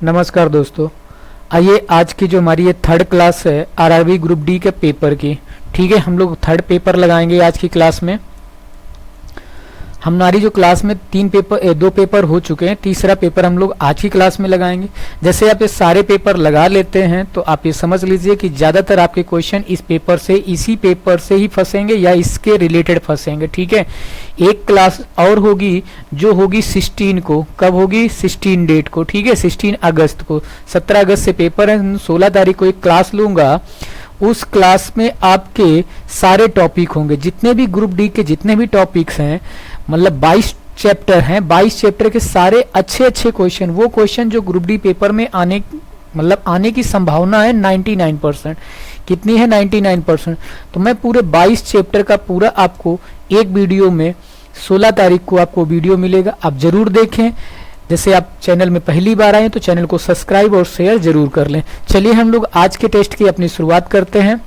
नमस्कार दोस्तों। आइए आज की जो हमारी ये थर्ड क्लास है आरआरबी ग्रुप डी के पेपर की। ठीक है, हम लोग थर्ड पेपर लगाएंगे आज की क्लास में। हमारी जो क्लास में दो पेपर हो चुके हैं, तीसरा पेपर हम लोग आज की क्लास में लगाएंगे। जैसे आप ये सारे पेपर लगा लेते हैं तो आप ये समझ लीजिए कि ज़्यादातर आपके क्वेश्चन इसी पेपर से ही फंसेंगे या इसके रिलेटेड फंसेंगे। ठीक है, एक क्लास और होगी जो होगी 16 को। कब होगी? 16 डेट को। ठीक है, 16 अगस्त को। 17 अगस्त से पेपर है, 16 तारीख को एक क्लास लूंगा। उस क्लास में आपके सारे टॉपिक होंगे, जितने भी ग्रुप डी के जितने भी टॉपिक्स हैं, मतलब 22 चैप्टर हैं। 22 चैप्टर के सारे अच्छे अच्छे क्वेश्चन, वो क्वेश्चन जो ग्रुप डी पेपर में आने की संभावना है 99%। कितनी है? 99%। तो मैं पूरे 22 चैप्टर का पूरा आपको एक वीडियो में 16 तारीख को आपको वीडियो मिलेगा, आप जरूर देखें। जैसे आप चैनल में पहली बार आए तो चैनल को सब्सक्राइब और शेयर जरूर कर लें। चलिए हम लोग आज के टेस्ट की अपनी शुरुआत करते हैं।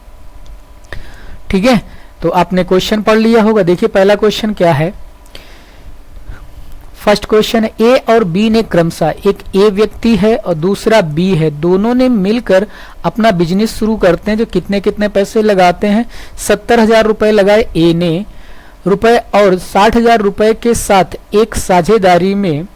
ठीक है, तो आपने क्वेश्चन पढ़ लिया होगा। देखिए पहला क्वेश्चन क्या है। फर्स्ट क्वेश्चन है, ए और बी ने क्रमशः, एक ए व्यक्ति है और दूसरा बी है, दोनों ने मिलकर अपना बिजनेस शुरू करते हैं जो कितने कितने पैसे लगाते हैं। 70,000 रुपए लगाए ए ने रुपए और 60,000 रुपए के साथ एक साझेदारी में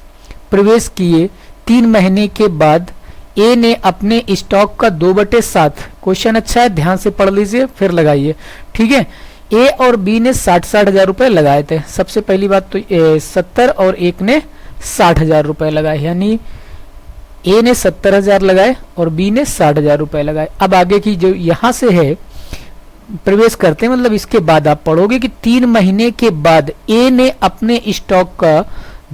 प्रवेश किए। 3 महीने के बाद ए ने अपने स्टॉक का 2/7, क्वेश्चन अच्छा है ध्यान से पढ़ लीजिए फिर लगाइए। ठीक है, ए और बी ने 60,000 रुपए लगाए थे। सबसे पहली बात तो 70 और एक ने 60,000 रुपए लगाए, यानी ए ने 70,000 लगाए और बी ने 60,000 रुपए लगाए। अब आगे की जो यहां से है प्रवेश करते हैं, मतलब इसके बाद आप पढ़ोगे कि 3 महीने के बाद ए ने अपने स्टॉक का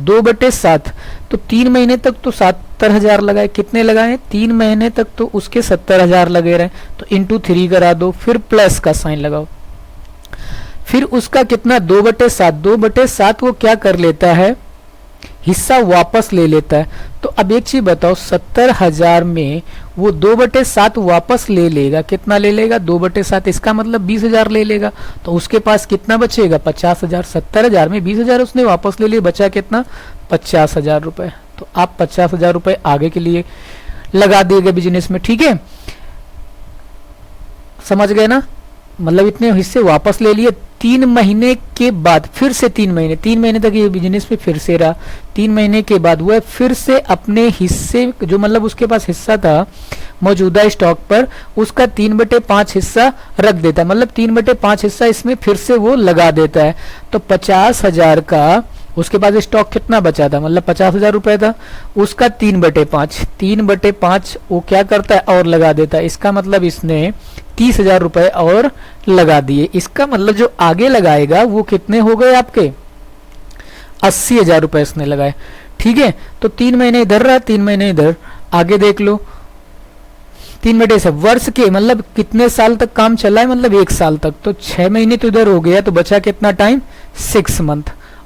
2/7, तो 3 महीने तक तो 70,000 लगाए। कितने लगाए? 3 महीने तक तो उसके 70,000 लगे रहे, तो इंटू 3 करा दो, फिर प्लस का साइन लगाओ। फिर उसका कितना? 2/7। 2/7 वो क्या कर लेता है? हिस्सा वापस ले लेता है। तो अब एक चीज बताओ, 70,000 में वो 2/7 वापस ले लेगा। कितना ले लेगा? 2/7। इसका मतलब 20,000 ले लेगा। तो उसके पास कितना बचेगा? 50,000। 70,000 में 20,000 उसने वापस ले लिया, बचा कितना? 50,000 रुपए। तो आप 50,000 रुपए आगे के लिए लगा दिएगा बिजनेस में। ठीक है, समझ गए ना? मतलब इतने हिस्से वापस ले लिए। 3 महीने के बाद फिर से 3 महीने तक ये बिजनेस में फिर से रहा। 3 महीने के बाद वह फिर से अपने हिस्से, जो मतलब उसके पास हिस्सा था मौजूदा स्टॉक पर, उसका 3/5 हिस्सा रख देता है। मतलब 3/5 हिस्सा इसमें फिर से वो लगा देता है। तो 50,000 का उसके बाद स्टॉक कितना बचा था, मतलब 50,000 रुपए था, उसका 3/5 वो क्या करता है? और लगा देता है। इसका मतलब इसने 30,000 रुपए और लगा दिए। इसका मतलब जो आगे लगाएगा वो कितने हो गए आपके? 80,000 रुपए इसने लगाए। ठीक है, तो 3 महीने इधर रहा, 3 महीने इधर। आगे देख लो, 3/7 वर्ष के, मतलब कितने साल तक काम चला है? मतलब 1 साल तक। तो 6 महीने तो इधर हो गया, तो बचा कितना टाइम? 6 मंथ।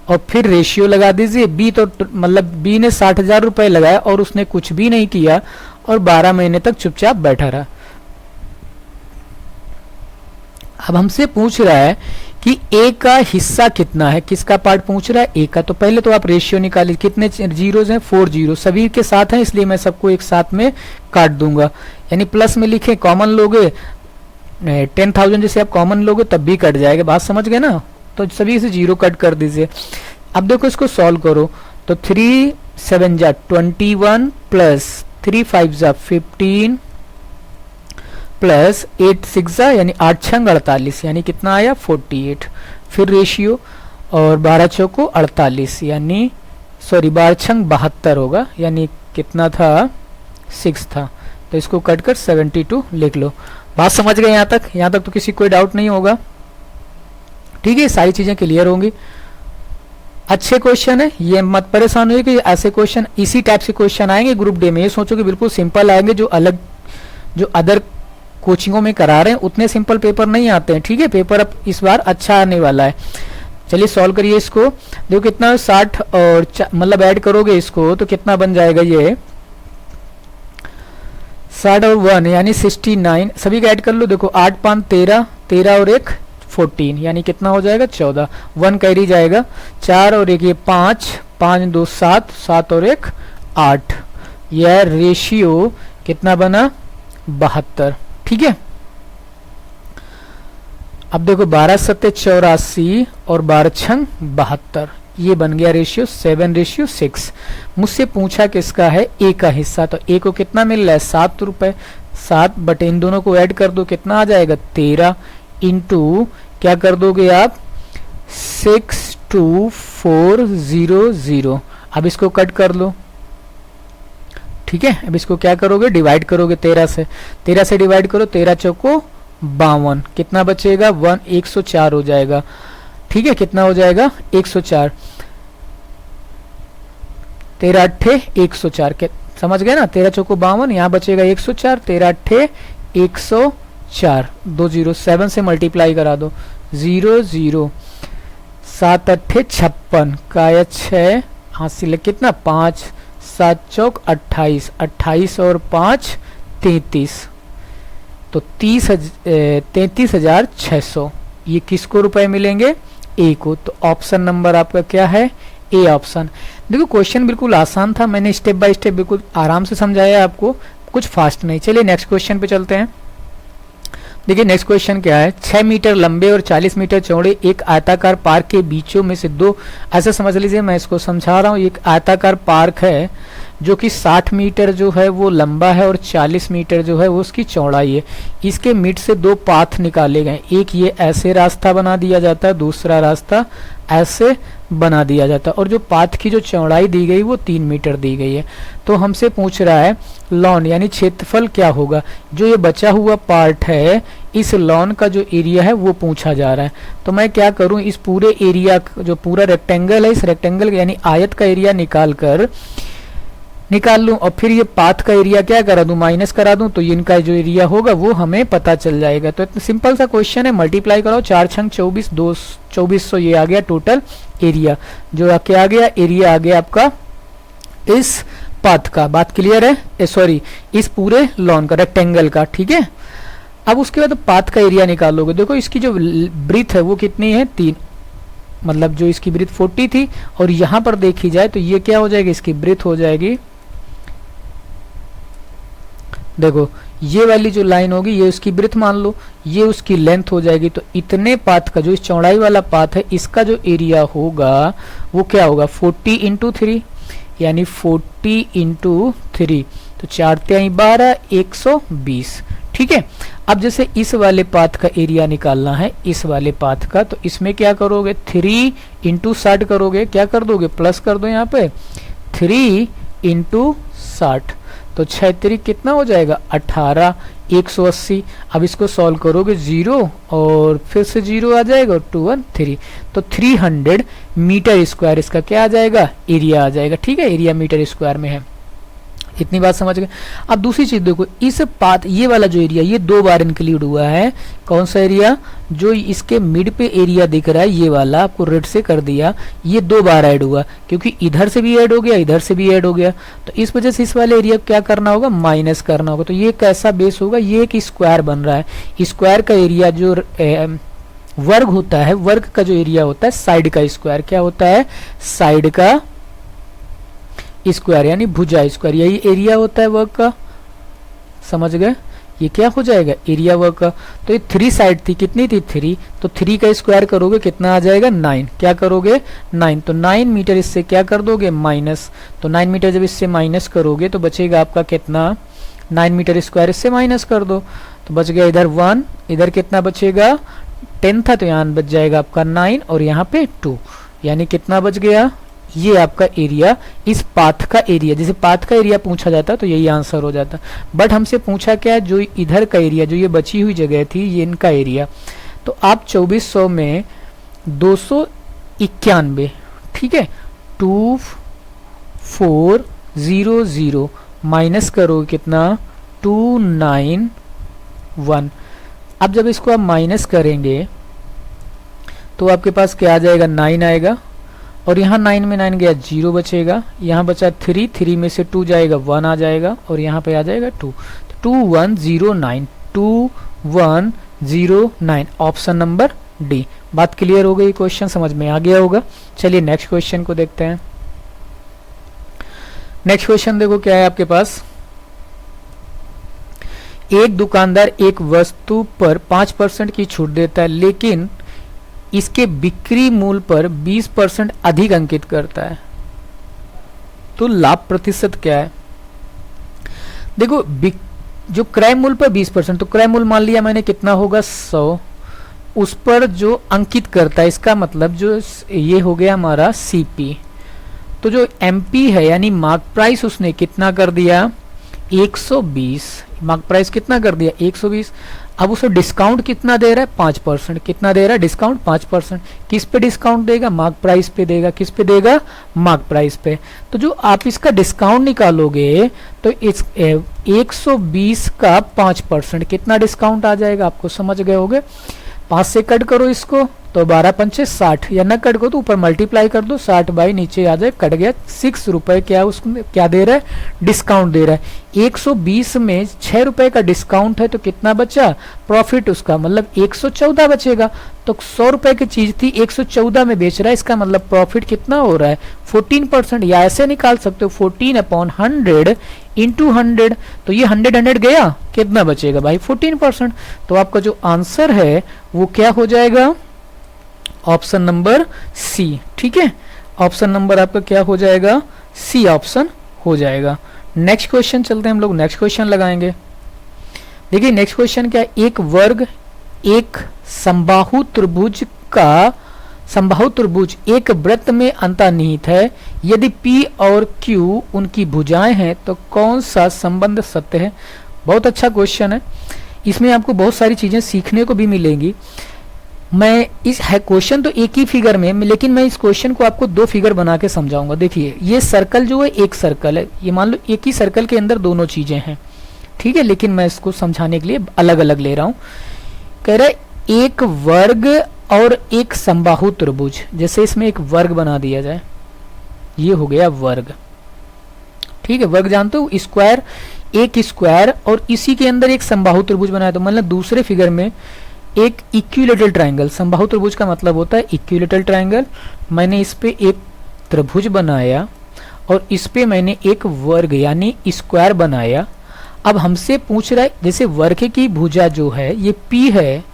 और फिर रेशियो लगा दीजिए। बी तो मतलब बी ने 60,000 रुपए लगाया और उसने कुछ भी नहीं किया और 12 महीने तक चुपचाप बैठा रहा। अब हमसे पूछ रहा है कि ए का हिस्सा कितना है। किसका पार्ट पूछ रहा है? ए का। तो पहले तो आप रेशियो निकालिए। कितने जीरोज हैं? 4 जीरो सभी के साथ हैं, इसलिए मैं सबको एक साथ में काट दूंगा। यानी प्लस में लिखे, कॉमन लोगे 10,000 जैसे आप कॉमन लोगे तब भी कट जाएगा। बात समझ गए ना? तो सभी से 0 कट कर दीजिए। अब देखो इसको सॉल्व करो तो 3 7 जा 21 प्लस 3 5 जा 15 प्लस 8 6 जा यानी 8 6 48, यानी कितना आया? 48। फिर रेशियो और 12 चौको 48, यानी 12 6 72 होगा, यानी कितना था? 6 था। तो इसको कट कर 72 लिख लो। बात समझ गए यहाँ तक? यहाँ तक तो किसी कोई डाउट नहीं होगा। ठीक है, सारी चीजें क्लियर होंगी। अच्छे क्वेश्चन है, ये मत परेशान होइए कि ऐसे क्वेश्चन, इसी टाइप से क्वेश्चन आएंगे ग्रुप डे में। ये सोचो कि बिल्कुल सिंपल आएंगे, जो अदर कोचिंगों में करा रहे हैं उतने सिंपल पेपर नहीं आते हैं। ठीक है, पेपर अब इस बार अच्छा आने वाला है। चलिए सॉल्व करिए इसको। देखो कितना 60 और मतलब ऐड करोगे इसको तो कितना बन जाएगा? ये 60 और 1 यानी 69। सभी का ऐड कर लो। देखो 8 5 13, 13 और 1 14, यानी कितना हो जाएगा? 14। 1 कैरी जाएगा, 4 और 1 ये 5, 5 2 7, 7 और 1 8। यह रेशियो कितना बना 72। ठीक है, अब देखो 12 सत्ते 84 और 12 छंग 72, ये बन गया रेशियो 7:6। मुझसे पूछा किसका है, ए का हिस्सा, तो ए को कितना मिल रहा है 7 रुपए। 7 बटे इन दोनों को ऐड कर दो, कितना आ जाएगा 13 इंटू क्या कर दोगे आप 62400। अब इसको कट कर लो। ठीक है, अब इसको क्या करोगे, डिवाइड करोगे 13 से। 13 से डिवाइड करो, 13 चौको 52, कितना बचेगा 104 हो जाएगा। ठीक है, कितना हो जाएगा 104। 13 अट्ठे 104 के समझ गए ना, 13 चौको 52, यहाँ बचेगा 104। 13 अट्ठे 104, 207 से मल्टीप्लाई करा दो, 00। 7 अट्ठे 56 का 6 हासिल कितना 5, 7 चौक 28, 28 और 5 33, तो 33,600। ये किसको रुपए मिलेंगे, ए को। तो ऑप्शन नंबर आपका क्या है, ए ऑप्शन। देखो क्वेश्चन बिल्कुल आसान था, मैंने स्टेप बाय स्टेप बिल्कुल आराम से समझाया आपको, कुछ फास्ट नहीं। चलिए नेक्स्ट क्वेश्चन पे चलते हैं। देखिए नेक्स्ट क्वेश्चन क्या है, 6 मीटर लंबे और 40 मीटर चौड़े एक आयताकार पार्क के बीचों में से दो, ऐसा समझ लीजिए, मैं इसको समझा रहा हूँ। एक आयताकार पार्क है जो कि 60 मीटर जो है वो लंबा है और 40 मीटर जो है वो उसकी चौड़ाई है। इसके मिड से दो पाथ निकाले गए, एक ये ऐसे रास्ता बना दिया जाता है, दूसरा रास्ता ऐसे बना दिया जाता है, और जो पाथ की जो चौड़ाई दी गई वो 3 मीटर दी गई है। तो हमसे पूछ रहा है लॉन यानी क्षेत्रफल क्या होगा, जो ये बचा हुआ पार्ट है इस लॉन का जो एरिया है वो पूछा जा रहा है। तो मैं क्या करूं, इस पूरे एरिया जो पूरा रेक्टेंगल है, इस रेक्टेंगल यानी आयत का एरिया निकाल लूं, और फिर ये पाथ का एरिया क्या करा दूं, माइनस करा दूं, तो इनका जो एरिया होगा वो हमें पता चल जाएगा। तो इतना सिंपल सा क्वेश्चन है, मल्टीप्लाई कराओ, 4 छंग 24, 2400, ये आ गया टोटल एरिया। जो क्या आ गया, एरिया आ गया आपका इस पाथ का। बात क्लियर है, सॉरी इस पूरे लॉन का रेक्टेंगल का। ठीक है, अब उसके बाद पाथ का एरिया निकालोगे। देखो इसकी जो ब्रीथ है वो कितनी है 3, मतलब जो इसकी ब्रीथ 40 थी, और यहां पर देखी जाए तो ये क्या हो जाएगी, इसकी ब्रीथ हो जाएगी, देखो ये वाली जो लाइन होगी ये उसकी ब्रीथ मान लो, ये उसकी लेंथ हो जाएगी। तो इतने पाथ का जो इस चौड़ाई वाला पाथ है इसका जो एरिया होगा वो क्या होगा 40 इंटू 3, यानी 40 इंटू 3, तो 4 3 12, 120। ठीक है, अब जैसे इस वाले पाथ का एरिया निकालना है, इस वाले पाथ का, तो इसमें क्या करोगे 3 इंटू 60 करोगे, क्या कर दोगे प्लस कर दो यहाँ पे 3 इंटू 60, तो 6 3 कितना हो जाएगा 18, 180। अब इसको सॉल्व करोगे 0 और फिर से 0 आ जाएगा और 2 1 3, तो 300 मीटर स्क्वायर इसका क्या आ जाएगा, एरिया आ जाएगा। ठीक है, एरिया मीटर स्क्वायर में है, इतनी बात समझ गए। अब दूसरी चीज देखो, इस पाथ ये वाला जो एरिया ये 2 बार इंक्लूड हुआ है, कौन सा एरिया, जो इसके मिड पे एरिया दिख रहा है ये वाला, आपको रेड से कर दिया, ये 2 बार ऐड हुआ, क्योंकि इधर से भी ऐड हो गया, इधर से भी ऐड हो गया, तो इस वजह से इस वाले एरिया क्या करना होगा, माइनस करना होगा। तो ये कैसा बेस होगा, ये एक स्क्वायर बन रहा है। स्क्वायर का एरिया जो वर्ग होता है, वर्ग का जो एरिया होता है साइड का स्क्वायर, क्या होता है साइड का स्क्वायर, यानी भुजा स्क्वायर, यही एरिया होता है वर्ग का। समझ गए, ये क्या हो जाएगा एरिया वर्ग का। तो ये 3 साइड थी, कितनी थी 3, तो 3 का स्क्वायर करोगे कितना आ जाएगा 9, क्या करोगे 9, तो 9 मीटर इससे क्या कर दोगे माइनस, तो 9 मीटर जब इससे माइनस करोगे तो बचेगा आपका कितना 9 मीटर स्क्वायर, इससे माइनस कर दो तो बच गया इधर 1, इधर कितना बचेगा 10 था, तो यहाँ बच जाएगा आपका 9 और यहाँ पे 2, यानी कितना बच गया, ये आपका एरिया इस पाथ का एरिया। जैसे पाथ का एरिया पूछा जाता तो यही आंसर हो जाता, बट हमसे पूछा क्या, जो इधर का एरिया, जो ये बची हुई जगह थी ये इनका एरिया। तो आप 2400 में 291, ठीक है 2400 माइनस करो कितना 291। अब जब इसको आप माइनस करेंगे तो आपके पास क्या आ जाएगा 9 आएगा, और यहाँ 9 में 9 गया 0 बचेगा, यहाँ बचा 3, 3 में से 2 जाएगा 1 आ जाएगा, और यहाँ पे आ जाएगा 2, तो 2109, 2109 ऑप्शन नंबर डी। बात क्लियर हो गई, क्वेश्चन समझ में आ गया होगा। चलिए नेक्स्ट क्वेश्चन को देखते हैं। नेक्स्ट क्वेश्चन देखो क्या है आपके पास। एक दुकानदार एक वस्तु पर 5% की छूट देता है, लेकिन इसके बिक्री मूल्य पर 20% अधिक अंकित करता है, तो लाभ प्रतिशत क्या है। देखो जो क्रय मूल्य पर 20%, तो क्रय मूल्य मान लिया मैंने कितना होगा 100, उस पर जो अंकित करता है, इसका मतलब जो ये हो गया हमारा सीपी। तो जो एमपी है यानी मार्क प्राइस उसने कितना कर दिया 120, मार्क प्राइस कितना कर दिया 120। अब उसे डिस्काउंट कितना दे रहा है 5%, कितना दे रहा है डिस्काउंट 5%। किस पे डिस्काउंट देगा मार्क प्राइस पे देगा, किस पे देगा मार्क प्राइस पे। तो जो आप इसका डिस्काउंट निकालोगे तो इस 120 का 5% कितना डिस्काउंट आ जाएगा, आपको समझ गए होगे। 5 से कट करो इसको तो 12 पंचे 60, या ना कट करो तो ऊपर मल्टीप्लाई कर दो, 60 बाई नीचे आ जाए, कट गया 6 रुपए। क्या उसमें क्या दे रहा है डिस्काउंट दे रहा है। 120 में 6 रुपए का डिस्काउंट है तो कितना बचा प्रॉफिट उसका, मतलब 114 बचेगा। तो 100 रुपए की चीज थी 114 में बेच रहा है, इसका मतलब प्रॉफिट कितना हो रहा है 14%। या ऐसे निकाल सकते हो 14/100 इंटू 100, तो ये 100 गया, कितना बचेगा भाई 14%। तो आपका जो आंसर है वो क्या हो जाएगा ऑप्शन नंबर सी। ठीक है, ऑप्शन नंबर आपका क्या हो जाएगा सी ऑप्शन हो जाएगा। नेक्स्ट क्वेश्चन चलते हैं हम लोग, नेक्स्ट क्वेश्चन लगाएंगे। देखिए नेक्स्ट क्वेश्चन क्या है, एक वर्ग एक समबाहु त्रिभुज एक वृत्त में अंतर्निहित है, यदि P और Q उनकी भुजाएं हैं तो कौन सा संबंध सत्य है। बहुत अच्छा क्वेश्चन है, इसमें आपको बहुत सारी चीजें सीखने को भी मिलेंगी। मैं इस है क्वेश्चन तो एक ही फिगर में, लेकिन मैं इस क्वेश्चन को आपको 2 फिगर बना के समझाऊंगा। देखिए ये सर्कल जो है एक सर्कल है, ये मान लो एक ही सर्कल के अंदर दोनों चीजें हैं, ठीक है, लेकिन मैं इसको समझाने के लिए अलग अलग ले रहा हूं। कह रहा है एक वर्ग और एक समबाहु त्रिभुज, जैसे इसमें एक वर्ग बना दिया जाए, ये हो गया वर्ग। ठीक है, वर्ग जानते हो स्क्वायर, एक स्क्वायर, और इसी के अंदर एक समबाहु त्रिभुज बनाया। तो मतलब दूसरे फिगर में एक इक्विलेटरल ट्रायंगल, समबाहु त्रिभुज का मतलब होता है इक्विलेटरल ट्रायंगल। मैंने इस पे एक त्रिभुज बनाया और इस पे मैंने एक वर्ग यानी स्क्वायर बनाया। अब हमसे पूछ रहा है जैसे वर्ग की भुजा जो है ये P है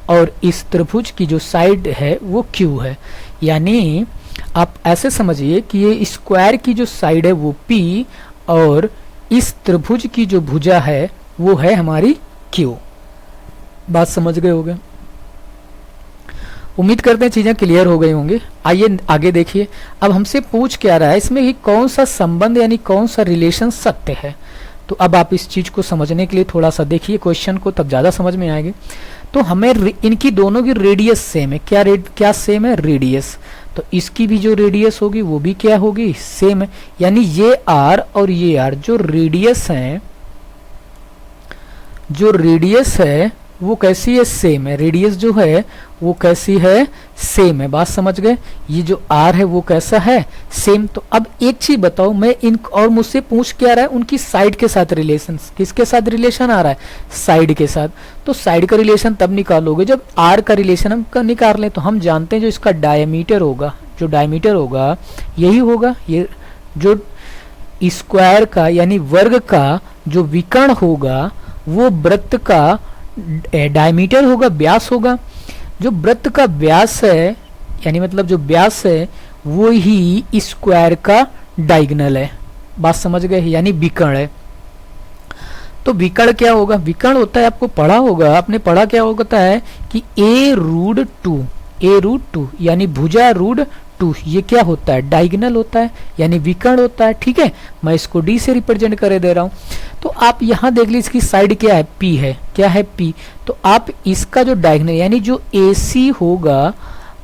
और इस त्रिभुज की जो साइड है वो Q है, यानी आप ऐसे समझिए कि ये स्क्वायर की जो साइड है वो P और इस त्रिभुज की जो भुजा है वो है हमारी Q। बात समझ गए होंगे, उम्मीद करते हैं चीजें क्लियर हो गई होंगी। आइए आगे देखिए, अब हमसे पूछ क्या रहा है इसमें कि कौन सा संबंध यानी कौन सा रिलेशन सत्य है। तो अब आप इस चीज को समझने के लिए थोड़ा सा देखिए क्वेश्चन को, तब ज्यादा समझ में आएगी। तो हमें इनकी दोनों की रेडियस सेम है, क्या सेम है रेडियस, तो इसकी भी जो रेडियस होगी वो भी क्या होगी सेम है, यानी ये R और ये R जो रेडियस है वो कैसी है सेम है, रेडियस जो है वो कैसी है सेम है। बात समझ गए, ये जो R है वो कैसा है सेम। तो अब एक चीज बताओ, मैं इन और मुझसे पूछ क्या रहा है उनकी साइड के साथ रिलेशन, किसके साथ रिलेशन आ रहा है साइड के साथ। तो साइड का रिलेशन तब निकालोगे जब R का रिलेशन हम निकाल लें। तो हम जानते हैं जो इसका डायमीटर होगा, जो डायमीटर होगा यही होगा, ये जो स्क्वायर का यानी वर्ग का जो विकर्ण होगा वो वृत्त का डायमीटर होगा, व्यास होगा। जो वृत्त का व्यास है यानी मतलब जो व्यास है वो ही स्क्वायर का डायगोनल है। बात समझ गए, यानी विकर्ण है। तो विकर्ण क्या होगा, विकर्ण होता है आपको पढ़ा होगा, आपने पढ़ा क्या होता है कि a√2 यानी भुजा √2, ये क्या होता है डायगोनल होता है यानी विकर्ण होता है। ठीक है, मैं इसको D से रिप्रेजेंट करे दे रहा हूं। तो आप यहां देख लीजिए इसकी साइड क्या है P है, क्या है P। तो आप इसका जो डायगोनल यानी जो AC होगा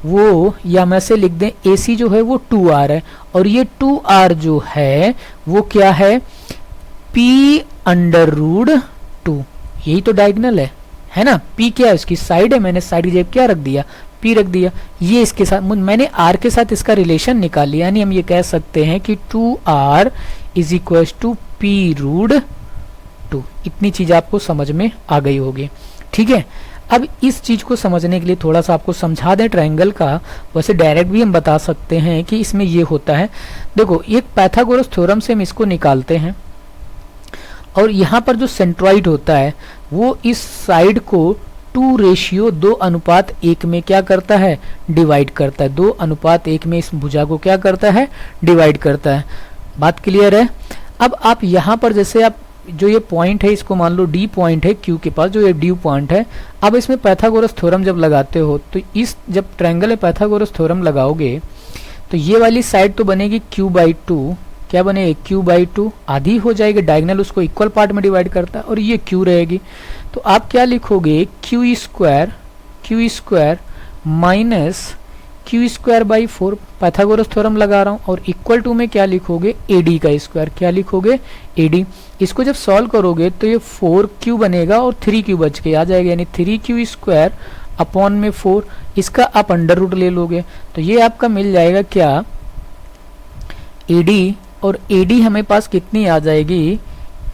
वो, या मैं से लिख दें AC जो है वो 2R है, और ये 2R जो है वो क्या है P√2, यही तो डायगोनल है ना। P क्या है उसकी साइड है, मैंने साइड की जगह क्या रख दिया P रख दिया। ये इसके साथ मैंने R के साथ इसका रिलेशन निकाल लिया, यानी हम ये कह सकते हैं कि 2R is equal to P√2। इतनी चीज आपको समझ में आ गई होगी। ठीक है, अब इस चीज को समझने के लिए थोड़ा सा आपको समझा दें ट्रायंगल का, वैसे डायरेक्ट भी हम बता सकते हैं कि इसमें ये होता है। देखो एक पाइथागोरस थ्योरम से हम इसको निकालते हैं और यहाँ पर जो सेंट्रॉइड होता है वो इस साइड को 2:2:1 में क्या करता है, डिवाइड करता है। 2:1 में इस भुजा को क्या करता है, डिवाइड करता है। बात क्लियर है। अब आप यहाँ पर जैसे आप जो ये पॉइंट है इसको मान लो डी पॉइंट है क्यू के पास, जो ये डी पॉइंट है। अब इसमें पाइथागोरस थ्योरम जब लगाते हो तो इस जब ट्रायंगल में पाइथागोरस थ्योरम लगाओगे तो ये वाली साइड तो बनेगी q/2, क्या बनेगी q/2, आधी हो जाएगी, डायगोनल उसको इक्वल पार्ट में डिवाइड करता है, और ये q रहेगी। तो आप क्या लिखोगे q² minus q²/4, Pythagoras theorem लगा रहा हूं, और इक्वल टू में क्या लिखोगे AD का स्क्वायर, क्या लिखोगे AD। इसको जब सॉल्व करोगे तो ये 4q बनेगा और 3q बच के आ जाएगा, यानी 3q² अपॉन में 4, इसका आप अंडर रूट ले लोगे तो ये आपका मिल जाएगा क्या AD, और AD हमें पास कितनी आ जाएगी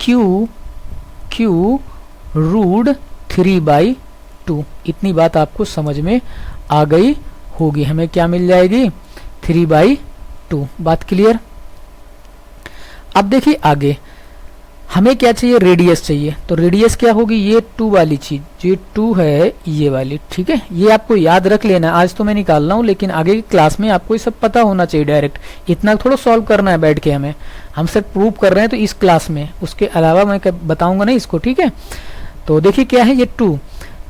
q√3/2। इतनी बात आपको समझ में आ गई होगी। हमें क्या मिल जाएगी 3/2। बात क्लियर। अब देखिए आगे हमें क्या चाहिए, रेडियस चाहिए। तो रेडियस क्या होगी, ये 2 वाली चीज, जो 2 है ये वाली, ठीक है। ये आपको याद रख लेना। आज तो मैं निकाल रहा हूँ लेकिन आगे की क्लास में आपको ये सब पता होना चाहिए। डायरेक्ट इतना थोड़ा सॉल्व करना है बैठ के, हम सिर्फ प्रूव कर रहे हैं तो इस क्लास में, उसके अलावा मैं बताऊंगा नहीं इसको, ठीक है। तो देखिए क्या है ये 2,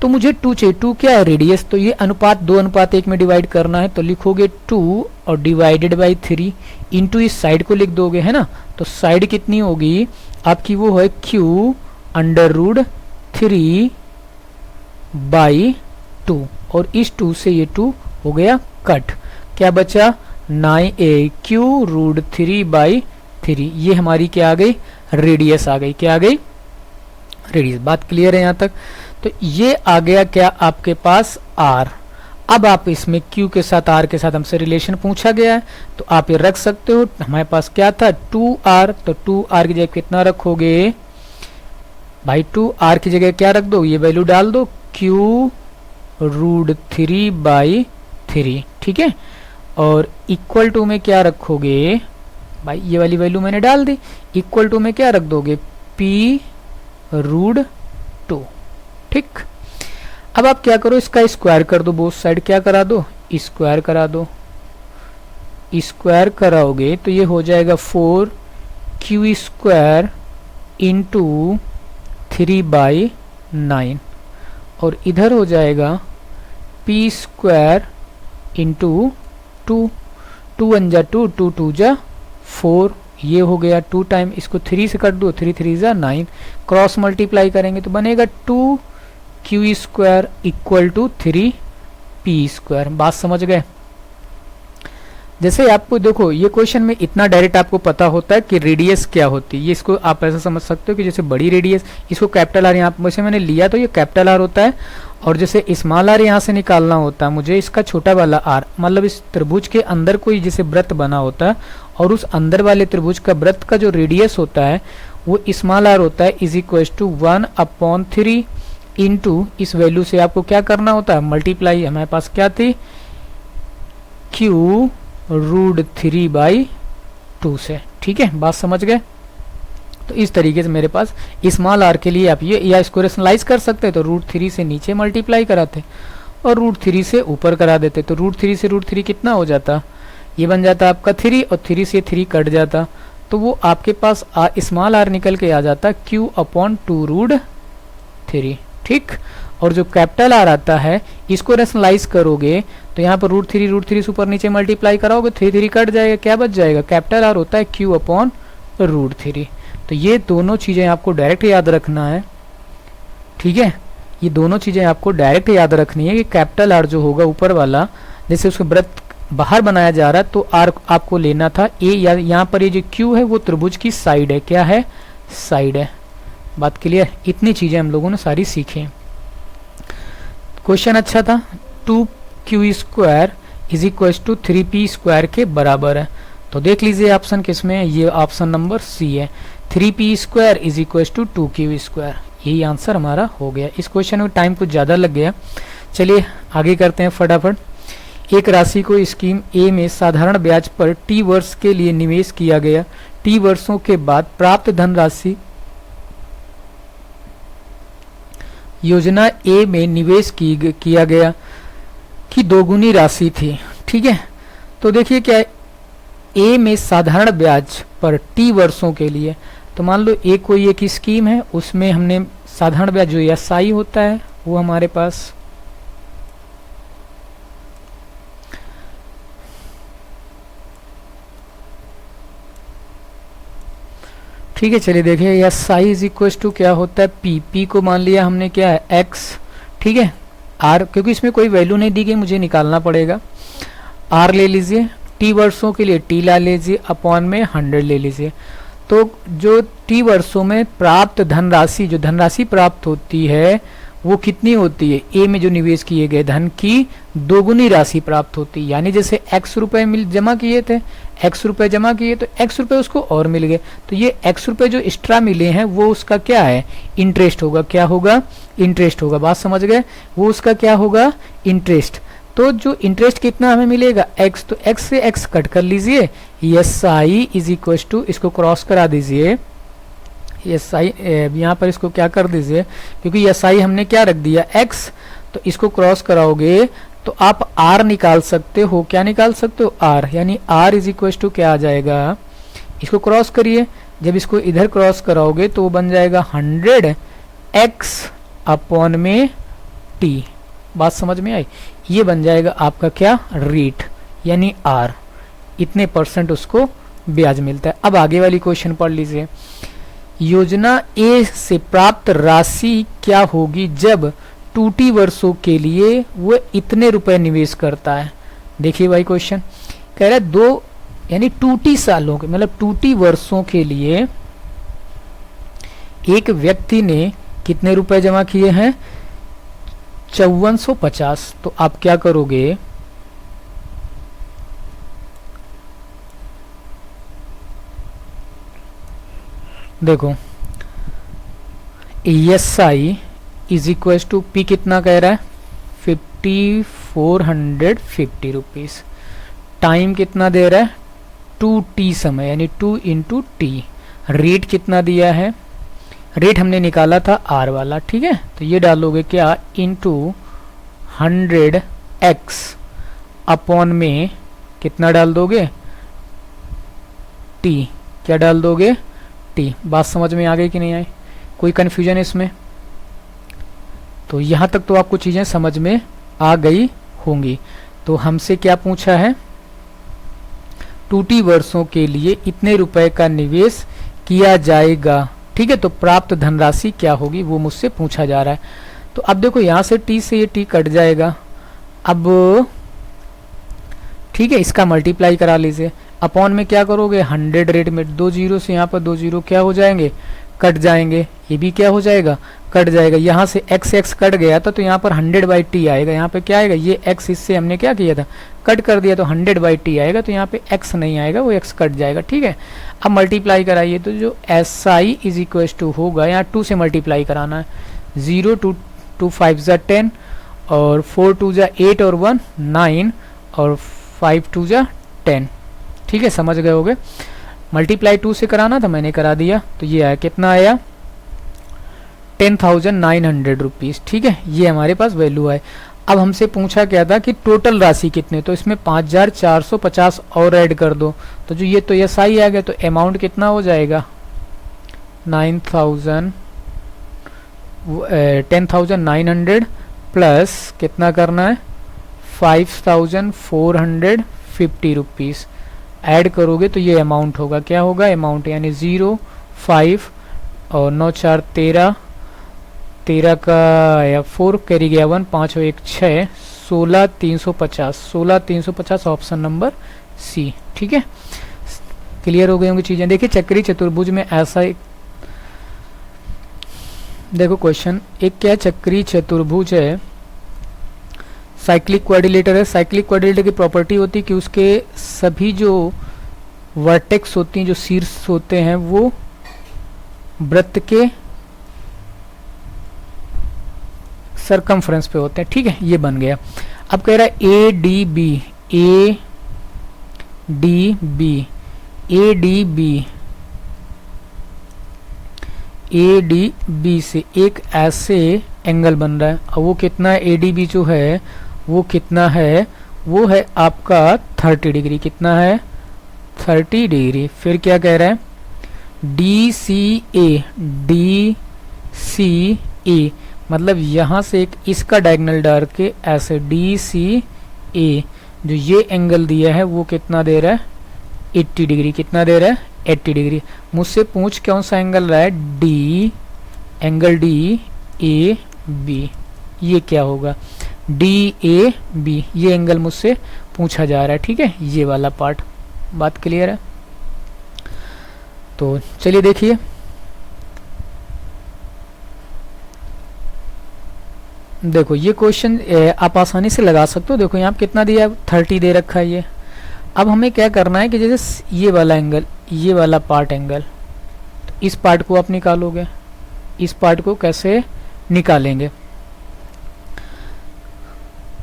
तो मुझे 2 चाहिए। 2 क्या है, रेडियस। तो ये अनुपात 2:1 में डिवाइड करना है, तो लिखोगे 2 और डिवाइडेड बाई 3 इंटू इस साइड को लिख दोगे, है ना। तो साइड कितनी होगी आपकी, वो है q√3/2, और इस 2 से ये 2 हो गया कट। क्या बचा, q√3/3। ये हमारी क्या आ गई, रेडियस आ गई। क्या आ गई, रेडियस। बात क्लियर है यहाँ तक। तो ये आ गया क्या आपके पास r। अब आप इसमें q के साथ r के साथ हमसे रिलेशन पूछा गया है तो आप ये रख सकते हो। हमारे पास क्या था 2r, तो 2r की जगह कितना रखोगे भाई, 2r की जगह क्या रख दो, ये वैल्यू डाल दो q√3/3, ठीक है। और इक्वल टू में क्या रखोगे भाई, ये वाली वैल्यू मैंने डाल दी। इक्वल टू में क्या रख दोगे p√2, ठीक। अब आप क्या करो, इसका स्क्वायर कर दो, बोथ साइड क्या करा दो, स्क्वायर करा दो। स्क्वायर कराओगे तो ये हो जाएगा 4q² इंटू 3/9, और इधर हो जाएगा p² इंटू 2, 2 1 जा 2, 2 2 जा 4, ये हो गया 2 टाइम, इसको 3 से कट दो, 3 3 जा 9, क्रॉस मल्टीप्लाई करेंगे तो बनेगा 2q² इक्वल टू 3p²। बात समझ गए। जैसे आपको देखो ये क्वेश्चन में इतना डायरेक्ट आपको पता होता है कि रेडियस क्या होती है, ये इसको आप ऐसा समझ सकते हो कि जैसे बड़ी रेडियस, इसको कैपिटल आर यहाँ वैसे मैंने लिया तो ये कैपिटल आर होता है, और जैसे स्मॉल आर यहाँ से निकालना होता है मुझे, इसका छोटा वाला आर, मतलब इस त्रिभुज के अंदर कोई जैसे वृत्त बना होता है और उस अंदर वाले त्रिभुज का वृत्त का जो रेडियस होता है वो स्मॉल आर होता है, इज इक्वल टू 1/3 इंटू इस वैल्यू से आपको क्या करना होता है, मल्टीप्लाई। हमारे पास क्या थी q√3/2 से, ठीक है। बात समझ गए। तो इस तरीके से मेरे पास स्मॉल आर के लिए आप ये या इसको रेशनलाइज कर सकते हैं, तो √3 से नीचे मल्टीप्लाई कराते और √3 से ऊपर करा देते, तो √3 से √3 कितना हो जाता, ये बन जाता आपका 3, और 3 से 3 कट जाता, तो वो आपके पास स्मॉल आर निकल के आ जाता q/2√3, ठीक। और जो कैपिटल आर आता है इसको रेशनलाइज करोगे तो यहाँ पर √3 से ऊपर नीचे मल्टीप्लाई कराओगे, 3 3 कट जाएगा, क्या बच जाएगा, कैपिटल आर होता है q/√3। तो ये दोनों चीजें आपको डायरेक्ट याद रखना है, ठीक है। ये दोनों चीजें आपको डायरेक्ट याद रखनी है कि कैपिटल आर जो होगा ऊपर वाला, जैसे उसका वृत्त बाहर बनाया जा रहा है तो आर आपको लेना था ए, या यहाँ पर ये जो क्यू है वो त्रिभुज की साइड है, क्या है, साइड है। बात क्लियर। इतनी चीजें हम लोगों ने सारी सीखी। क्वेश्चन अच्छा था। 2q² is equal to 3p² के बराबर है, तो देख लीजिए ऑप्शन किसमें है, ये ऑप्शन नंबर सी है। 3p² is equal to 2q²। यही आंसर हमारा हो गया। इस क्वेश्चन में टाइम कुछ ज़्यादा लग गया, चलिए आगे करते हैं फटाफट। एक राशि को स्कीम ए में साधारण ब्याज पर टी वर्ष के लिए निवेश किया गया। टी वर्षों के बाद प्राप्त धनराशि योजना ए में निवेश किया गया की दोगुनी राशि थी। ठीक है, तो देखिए क्या ए में साधारण ब्याज पर टी वर्षों के लिए, तो मान लो ए कोई एक स्कीम है, उसमें हमने साधारण ब्याज जो एसआई होता है वो हमारे पास ठीक है। चलिए देखिए एसआई इज इक्वल टू क्या होता है पी को मान लिया हमने क्या है एक्स। ठीक है, आर क्योंकि इसमें कोई वैल्यू नहीं दी गई मुझे निकालना पड़ेगा। आर ले लीजिए, टी वर्षों के लिए टी ला लीजिए, अपॉन में 100 ले लीजिए। तो जो टी वर्षों में प्राप्त धनराशि, जो धनराशि प्राप्त होती है वो कितनी होती है, ए में जो निवेश किए गए धन की दोगुनी राशि प्राप्त होती है। यानी जैसे एक्स रुपए जमा किए थे, एक्स रुपए जमा किए तो एक्स रुपए उसको और मिल गए, तो ये एक्स रुपए जो एक्स्ट्रा मिले हैं वो उसका क्या है, इंटरेस्ट होगा। क्या होगा, इंटरेस्ट होगा। बात समझ गए, वो उसका क्या होगा, इंटरेस्ट। तो जो इंटरेस्ट कितना हमें मिलेगा एक्स, तो एक्स से एक्स कट कर लीजिए, S I is equal to, इसको क्रॉस करा दीजिए, एस आई यहाँ पर इसको क्या कर दीजिए, क्योंकि एस आई हमने क्या रख दिया एक्स, तो इसको क्रॉस कराओगे तो आप आर निकाल सकते हो। क्या निकाल सकते हो, आर, यानी आर इज इक्वल टू क्या आ जाएगा, इसको क्रॉस करिए, जब इसको इधर क्रॉस कराओगे तो वो बन जाएगा 100 एक्स अपॉन में टी। बात समझ में आई, ये बन जाएगा आपका क्या, रेट, यानी आर, इतने % उसको ब्याज मिलता है। अब आगे वाली क्वेश्चन पढ़ लीजिए। योजना ए से प्राप्त राशि क्या होगी जब 2T वर्षों के लिए वो इतने रुपए निवेश करता है। देखिए भाई क्वेश्चन कह रहा है 2 यानी 2T सालों के, मतलब 2T वर्षों के लिए एक व्यक्ति ने कितने रुपए जमा किए हैं, 5450। तो आप क्या करोगे, देखो S I is equal to P कितना कह रहा है 5450 रुपीज, टाइम कितना दे रहा है 2T समय, यानी 2 इंटू टी। रेट कितना दिया है, रेट हमने निकाला था आर वाला। ठीक है, तो ये डालोगे क्या, इंटू 100x अपॉन में कितना डाल दोगे, टी। क्या डाल दोगे, टी। बात समझ में आ गई कि नहीं आई, कोई कन्फ्यूजन इसमें? तो यहाँ तक तो आपको चीज़ें समझ में आ गई होंगी। तो हमसे क्या पूछा है, 2T वर्षों के लिए इतने रुपए का निवेश किया जाएगा। ठीक है, तो प्राप्त धनराशि क्या होगी वो मुझसे पूछा जा रहा है। तो अब देखो यहाँ से टी से ये टी कट जाएगा। अब ठीक है, इसका मल्टीप्लाई करा लीजिए, अपॉन में क्या करोगे 100 रेट में 2 जीरो से यहाँ पर 2 जीरो क्या हो जाएंगे, कट जाएंगे। ये भी क्या हो जाएगा, कट जाएगा। यहाँ से x x कट गया था तो यहाँ पर 100/t आएगा। यहाँ पे क्या आएगा, ये x इससे हमने क्या किया था, कट कर दिया, तो 100/t आएगा। तो यहाँ पे x नहीं आएगा, वो x कट जाएगा। ठीक है, अब मल्टीप्लाई कराइए तो जो SI इज इक्वल टू होगा, यहाँ 2 से मल्टीप्लाई कराना है, 0 2 5 जा 10 और 4 2 जा 8 और 1 9 और 5 2 जा 10। ठीक है, समझ गए होगे। मल्टीप्लाई 2 से कराना था, मैंने करा दिया। तो ये आया, कितना आया 10,900 रुपीज़। ठीक है, ये हमारे पास वैल्यू है। अब हमसे पूछा क्या था कि टोटल राशि कितने, तो इसमें 5450 और ऐड कर दो, तो जो ये तो एस आई आ गया, तो अमाउंट कितना हो जाएगा 10,900 प्लस कितना करना है 5,450 रुपीज़ ऐड करोगे तो ये अमाउंट होगा। क्या होगा अमाउंट, यानी 0 5 और 9 4 13 13 का या 4 कैरी गया 1 5 और 1 6 16,350 ऑप्शन नंबर सी। ठीक है, क्लियर हो गई होंगी चीज़ें। देखिए चक्री चतुर्भुज में ऐसा एक, देखो क्वेश्चन एक क्या चक्री चतुर्भुज है, साइक्लिक क्वाड्रिलेटर है। साइक्लिक क्वाड्रिलेटर की प्रॉपर्टी होती है कि उसके सभी जो वर्टेक्स होती हैं, जो शीर्ष होते हैं, वो वृत्त के सरकमफ्रेंस पे होते हैं, ठीक है, ये बन गया। अब कह रहा है A D B, A D B, A D B, A D B से एक ऐसे एंगल बन रहा है, और वो कितना है, ए डी बी जो है वो कितना है, वो है आपका 30 डिग्री, कितना है 30 डिग्री। फिर क्या कह रहा है, डी सी ए, डी सी ए मतलब यहाँ से एक इसका डायगोनल डाल के ऐसे डी सी ए, जो ये एंगल दिया है वो कितना दे रहा है 80 डिग्री, कितना दे रहा है 80 डिग्री। मुझसे पूछ कौन सा एंगल रहा है, D, angle D A B, ये क्या होगा, डी ए बी, ये एंगल मुझसे पूछा जा रहा है, ठीक है, ये वाला पार्ट। बात क्लियर है? तो चलिए देखिए, देखो ये क्वेश्चन आप आसानी से लगा सकते हो। देखो यहाँ पे कितना दिया है, 30 दे रखा है ये। अब हमें क्या करना है कि जैसे ये वाला एंगल, ये वाला पार्ट एंगल, तो इस पार्ट को आप निकालोगे, इस पार्ट को कैसे निकालेंगे,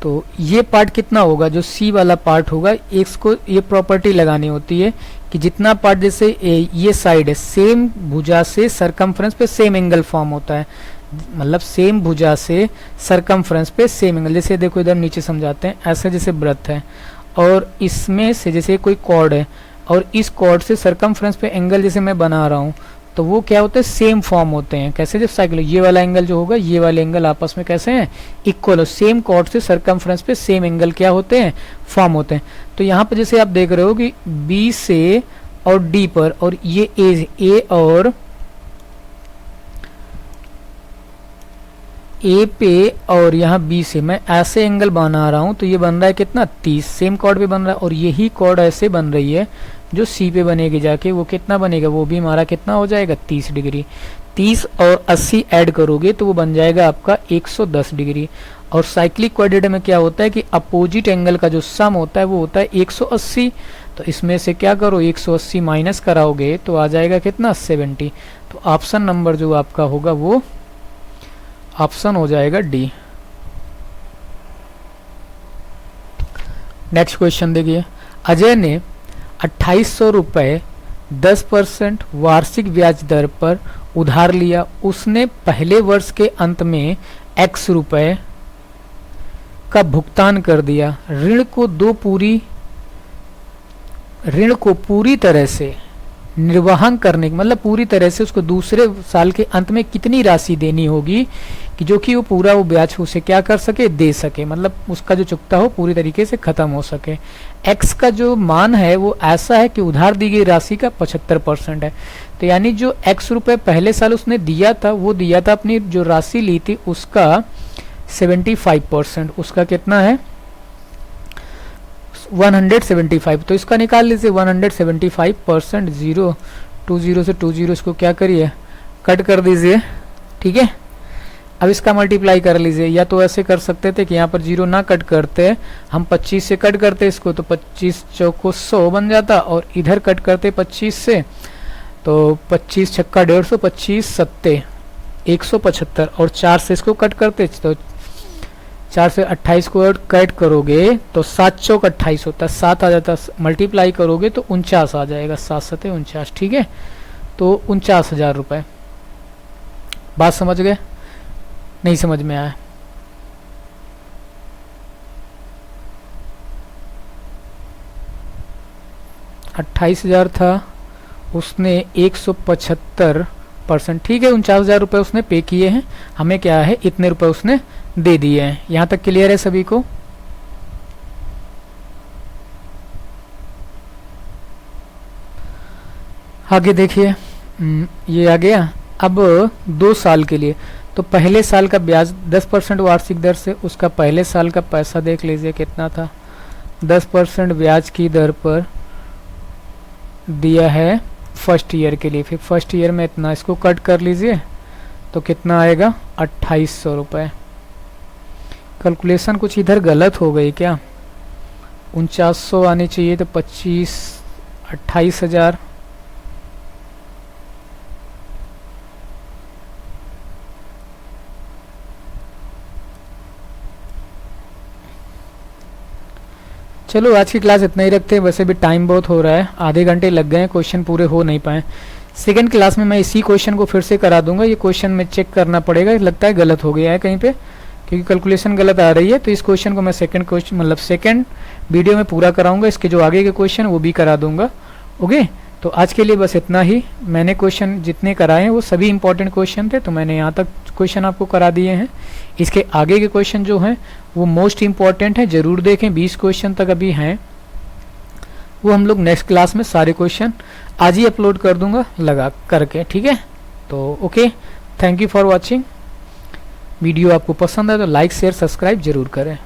तो ये पार्ट कितना होगा, जो सी वाला पार्ट होगा, इसको ये प्रॉपर्टी लगानी होती है कि जितना पार्ट जैसे ये साइड है, सेम भुजा से सरकमफ्रेंस पे सेम एंगल फॉर्म होता है, मतलब सेम भुजा से सरकमफ्रेंस पे सेम एंगल। जैसे देखो इधर नीचे समझाते हैं, ऐसे जैसे वृत्त है और इसमें से जैसे कोई कॉर्ड है और इस कॉर्ड से सरकमफ्रेंस पे एंगल जैसे मैं बना रहा हूँ, तो वो क्या होता है, सेम फॉर्म होते हैं। कैसे, जब साइकिल ये वाला एंगल जो होगा, ये वाले एंगल आपस में कैसे हैं, इक्वल हो, सेम कॉर्ड से सरकमफ्रेंस पे सेम एंगल क्या होते हैं, फॉर्म होते हैं। तो यहाँ पे जैसे आप देख रहे हो कि बी से और डी पर, और ये ए और ए पे और यहाँ बी से मैं ऐसे एंगल बना रहा हूँ, तो ये बन रहा है कितना 30, सेम कॉर्ड पे बन रहा है। और यही कॉर्ड ऐसे बन रही है जो सी पे बनेगी जाके, वो कितना बनेगा, वो भी हमारा कितना हो जाएगा 30 डिग्री। 30 और 80 ऐड करोगे तो वो बन जाएगा आपका 110 डिग्री। और साइक्लिक क्वाड्रेटर में क्या होता है कि अपोजिट एंगल का जो सम होता है वो होता है 180। तो इसमें से क्या करो, 180 माइनस कराओगे तो आ जाएगा कितना 70। तो ऑप्शन नंबर जो आपका होगा वो ऑप्शन हो जाएगा डी। नेक्स्ट क्वेश्चन देखिए, अजय ने 2800 रुपये 10% वार्षिक ब्याज दर पर उधार लिया। उसने पहले वर्ष के अंत में x रुपये का भुगतान कर दिया। ऋण को पूरी तरह से निर्वहन करने, मतलब पूरी तरह से उसको दूसरे साल के अंत में कितनी राशि देनी होगी कि जो कि वो पूरा वो ब्याज उसे क्या कर सके, दे सके, मतलब उसका जो चुकता हो पूरी तरीके से खत्म हो सके। x का जो मान है वो ऐसा है कि उधार दी गई राशि का 75% है। तो यानी जो x रुपए पहले साल उसने दिया था, वो दिया था अपनी जो राशि ली थी उसका 75%, उसका कितना है 175। तो इसका निकाल लीजिए 175%, 0 2 0 से 2 0 इसको क्या करिए, कट कर दीजिए, ठीक है। अब इसका मल्टीप्लाई कर लीजिए, या तो ऐसे कर सकते थे कि यहाँ पर 0 ना कट करते, हम 25 से कट करते इसको, तो 25 चौको 100 बन जाता, और इधर कट करते 25 से, तो 25 छक्का 150, 25 सत्ते 175, और 4 से इसको कट करते, तो 4 से 28 को कट करोगे तो 7 चौक 28 होता है, 7 आ जाता, मल्टीप्लाई करोगे तो 49 आ जाएगा, 7 सत्ते 49, ठीक है। तो 49,000 रुपये। बात समझ गए, नहीं समझ में आया? $28,000 था, उसने 175%, ठीक है, 49,000 रुपये उसने पे किए हैं, हमें क्या है इतने रुपए उसने दे दिए हैं। यहां तक क्लियर है सभी को? आगे देखिए, ये आ गया। अब 2 साल के लिए, तो पहले साल का ब्याज 10% वार्षिक दर से, उसका पहले साल का पैसा देख लीजिए कितना था, 10% ब्याज की दर पर दिया है फर्स्ट ईयर के लिए। फिर फर्स्ट ईयर में इतना, इसको कट कर लीजिए तो कितना आएगा 2800 रुपये। कैलकुलेशन कुछ इधर गलत हो गई क्या, 4900 आनी चाहिए, तो 28,000, चलो आज की क्लास इतना ही रखते हैं, वैसे भी टाइम बहुत हो रहा है, आधे घंटे लग गए हैं, क्वेश्चन पूरे हो नहीं पाए। सेकंड क्लास में मैं इसी क्वेश्चन को फिर से करा दूंगा। ये क्वेश्चन में चेक करना पड़ेगा, लगता है गलत हो गया है कहीं पे, क्योंकि कैलकुलेशन गलत आ रही है। तो इस क्वेश्चन को मैं सेकंड वीडियो में पूरा कराऊंगा, इसके जो आगे के क्वेश्चन वो भी करा दूंगा। ओके, तो आज के लिए बस इतना ही। मैंने क्वेश्चन जितने कराए हैं वो सभी इंपॉर्टेंट क्वेश्चन थे, तो मैंने यहाँ तक क्वेश्चन आपको करा दिए हैं। इसके आगे के क्वेश्चन जो हैं वो मोस्ट इंपॉर्टेंट हैं, जरूर देखें। 20 क्वेश्चन तक अभी हैं, वो हम लोग नेक्स्ट क्लास में सारे क्वेश्चन आज ही अपलोड कर दूंगा लगा करके, ठीक है। तो okay, thank you for watching. Video आपको पसंद है तो लाइक शेयर सब्सक्राइब जरूर करें।